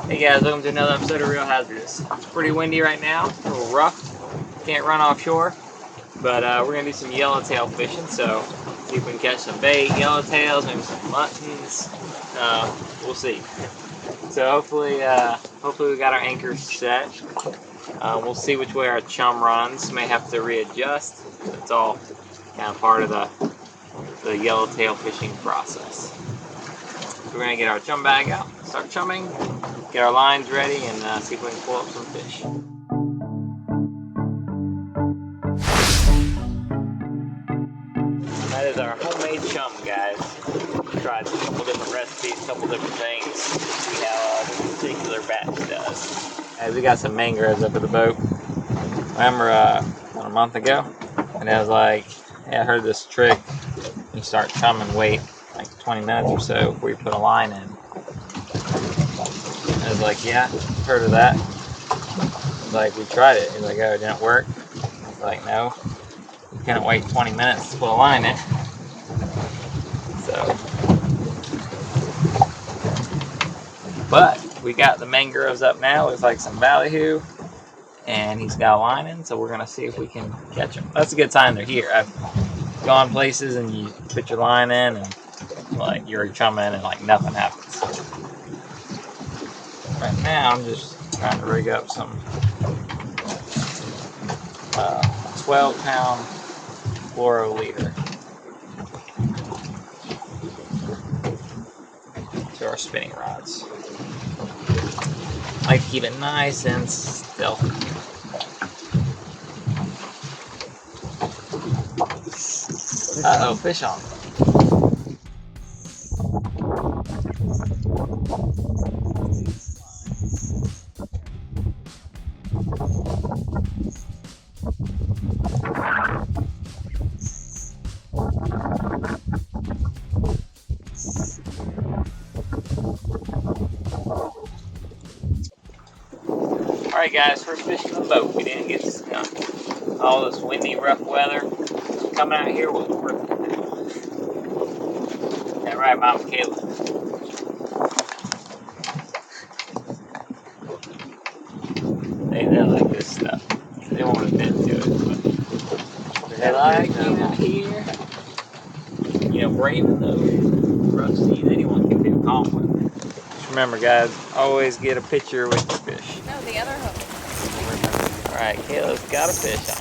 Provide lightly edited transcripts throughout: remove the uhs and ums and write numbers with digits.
Hey guys, welcome to another episode of Real Hazardous. It's pretty windy right now, a little rough. Can't run offshore, but we're gonna do some yellowtail fishing. So see if we can catch some bait, yellowtails, maybe some muttons. We'll see. So hopefully we got our anchors set. We'll see which way our chum runs. May have to readjust. It's all kind of part of the yellowtail fishing process. We're gonna get our chum bag out, start chumming, get our lines ready, and see if we can pull up some fish. That is our homemade chum, guys. We tried a couple different recipes, a couple different things. See how this particular batch does. As we got some mangroves up at the boat. Remember a month ago, and I was like, hey, I heard this trick. You start chumming, wait like 20 minutes or so before you put a line in. I was like, yeah, heard of that. I was like, we tried it. He's like, oh, it didn't work. I was like, no, you can't wait 20 minutes to put a line in. So, but we got the mangroves up now. Looks like some ballyhoo, and he's got a line in, so we're gonna see if we can catch him. That's a good sign they're here. I've gone places and you put your line in and like you're chumming and like nothing happens. Right now I'm just trying to rig up some 12-pound fluoro leader to our spinning rods. I like to keep it nice and still. Uh-oh, fish on. Alright guys, first fish in the boat. We didn't get skunked. All this windy, rough weather coming out here was worth it. That right, Mom Kayla? They like this stuff. They won't admit to it, but they like being out here. You know, braving those rough seas. Anyone can feel confident. Just remember, guys, always get a picture with your fish. No, the other hook. Alright, Kayla's got a fish on.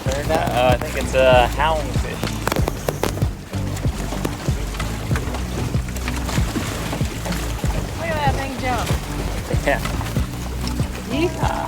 Turned out, I think it's a houndfish. Look at that thing jump. Yeah. Yeehaw.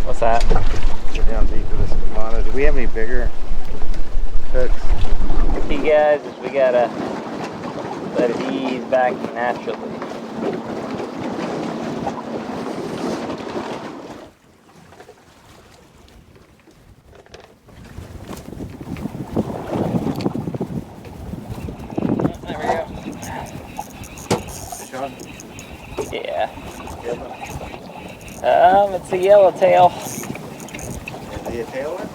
What's that? Get down deep for this mono. Do we have any bigger hooks? You guys, we gotta let it ease back naturally. There we go. Fish on? Yeah. It's a yellowtail. Is he a tail one?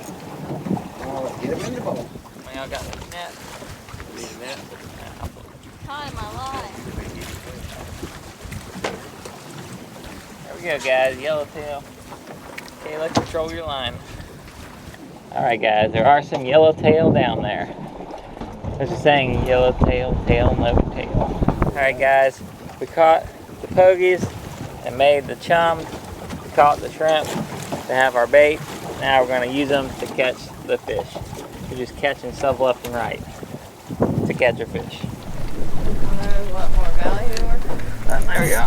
Oh, let's get him in the boat. Y'all got the net. Need a net? Time my line. There we go, guys. Yellowtail. Okay, let's control your line. Alright, guys. There are some yellowtail down there. There's a saying, yellowtail, tail, no tail. Alright, guys. We caught the pogies and made the chum. We caught the shrimp to have our bait. Now we're going to use them to catch the fish. We're just catching stuff left and right to catch our fish. What more value or? There we go.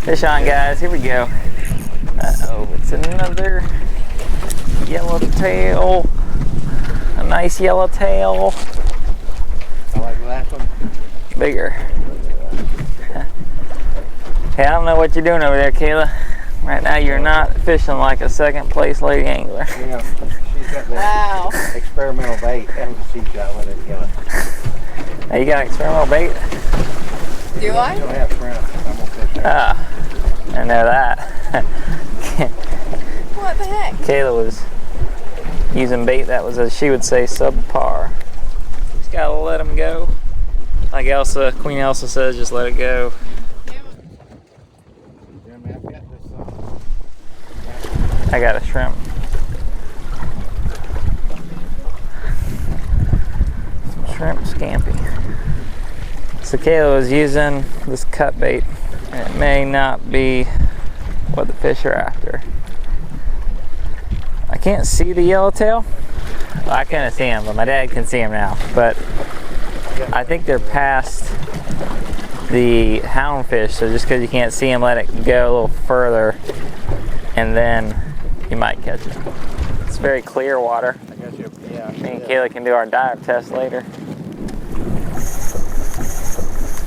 Fish on, guys. Here we go. Uh-oh, it's another yellowtail. A nice yellowtail. I like the last one. Bigger. Hey, I don't know what you're doing over there, Kayla. Right now you're not fishing like a second place lady angler. Yeah, she's got the Wow. experimental bait. I haven't seen that with it yet. Hey, you got an experimental bait? Do I I? don't have shrimp. I'm gonna fish there. Ah, I know that. What the heck? Kayla was using bait that was, as she would say, subpar. Just gotta let them go. Like Elsa, Queen Elsa says, just let it go. Jeremy, I've got this, I got a shrimp. Some shrimp scampi. So Kayla was using this cut bait, and it may not be what the fish are after. I can't see the yellowtail. Well, I couldn't see him, but my dad can see him now. But I think they're past the houndfish, so just because you can't see him, let it go a little further, and then you might catch it. It's very clear water. I guess you, yeah. Me and Kayla can do our dive test later.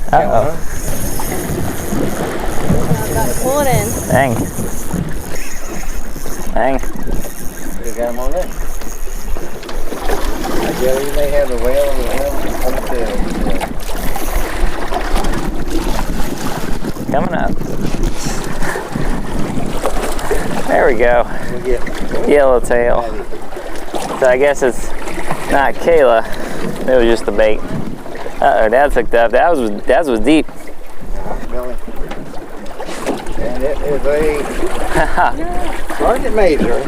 Uh-oh. About to pull it in. Dang. Dang. You got them on there? I guess you may have the whale and the whale on the tail. Coming up. There we go. We'll get Yellowtail. So I guess it's not Kayla. It was just the bait. Uh-oh, Dad's hooked up. Dad's was deep. Billy. And it is a Sergeant Major.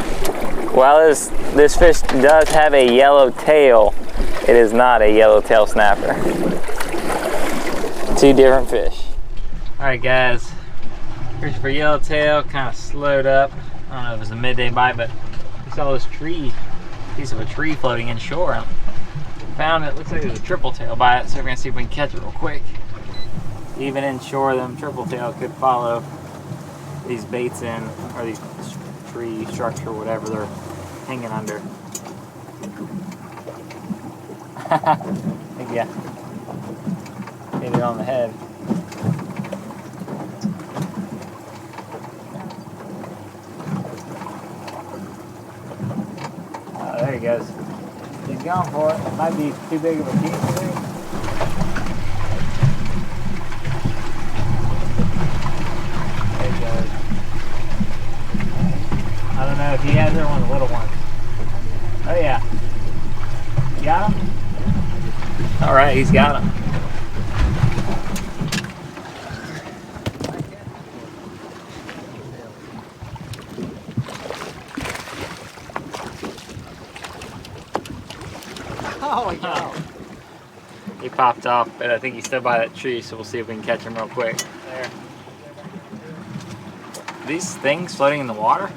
While this fish does have a yellow tail, it is not a yellowtail snapper. Two different fish. Alright guys, fish for yellowtail, kind of slowed up. I don't know if it was a midday bite, but we saw this piece of a tree floating inshore. Found it, looks like it was a tripletail bite, so we're gonna see if we can catch it real quick. Even inshore, them tripletail could follow these baits in, or these tree structure, whatever they're hanging under. I think yeah, hit it on the head. Oh, there he goes. He's going for it. It might be too big of a piece for him. There he goes. I don't know if he has one of the little ones. Oh yeah. You got him? Alright, he's got him. Oh, yeah. He popped off, but I think he's still by that tree, so we'll see if we can catch him real quick. There. These things floating in the water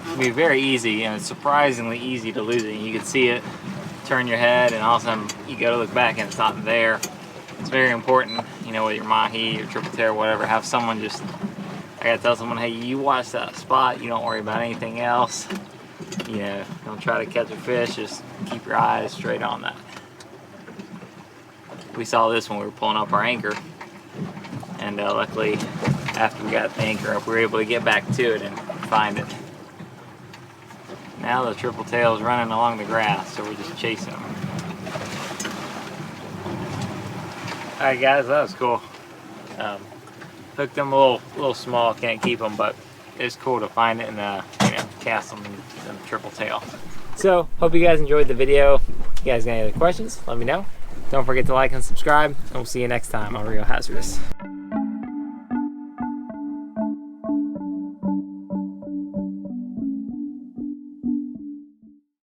can be very easy, and it's surprisingly easy to lose it. You can see it, turn your head, and all of a sudden you go to look back and it's not there. It's very important, you know, with your mahi, your tripletail, whatever, have someone just, I gotta tell someone, hey, you watch that spot, you don't worry about anything else. You know, don't try to catch a fish, just keep your eyes straight on that. We saw this when we were pulling up our anchor, and luckily after we got the anchor up we were able to get back to it and find it. Now the tripletail is running along the grass, so we're just chasing them. Alright guys, that was cool. Hooked them a little small, can't keep them, but it's cool to find it and you know, cast them in the tripletail. So, hope you guys enjoyed the video. If you guys got any other questions, let me know. Don't forget to like and subscribe, and we'll see you next time on Real Hazardous.